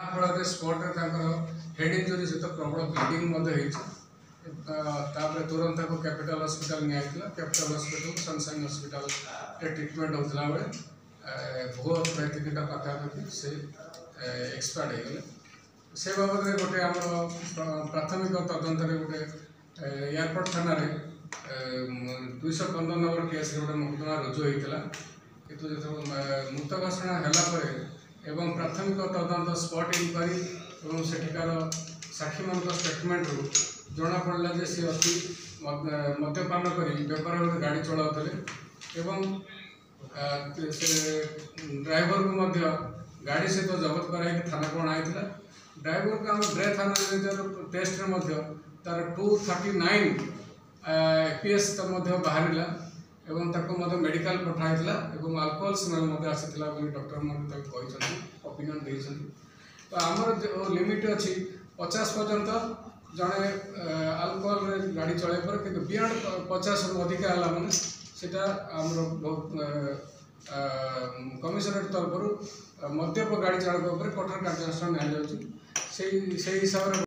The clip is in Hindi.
फल स्पॉट हेड इंजुरी सहित प्रबल ब्लीडिंग तुरंत कैपिटल हॉस्पिटल निया capital hospital sunshine hospital treatment होता बेले बहुत प्रतिटा पाखापाखि से एक्सपायर्ड हो गले से बाबद गोटे आम प्राथमिक तदंत गोटे एयरपोर्ट थाना 215 नंबर केस गोटे मुकदमा रुजु होता किंतु जो मृत घोषणा है एवं प्राथमिक तदंत स्पॉट इनक्वारी और सेठिकार साक्षी मान स्टेटमेंट रू जना पड़ा जे सी अति मद्यपान कर बेपार गाड़ी चलाते एवं से ड्राइवर को गाड़ी सहित जबत कराई थाना को अणाई ड्राइवर को आम ड्रेथ एनालाइजर टेस्ट तार 239 APS बाहर एवं मेडिकल पठाई अल्कोहल स्मेल आसाला डॉक्टर ओपिनियन देते तो आमर जो लिमिट अच्छी 50 पर्यंत जड़े अल्कोहल गाड़ी चल पारे कि बियंड 50 अधिका है मैंने सेटा बहुत कमिशनरेट तरफ मद्यप गाड़ी चालक कठोर कार्यानुष्ठान हिसाब से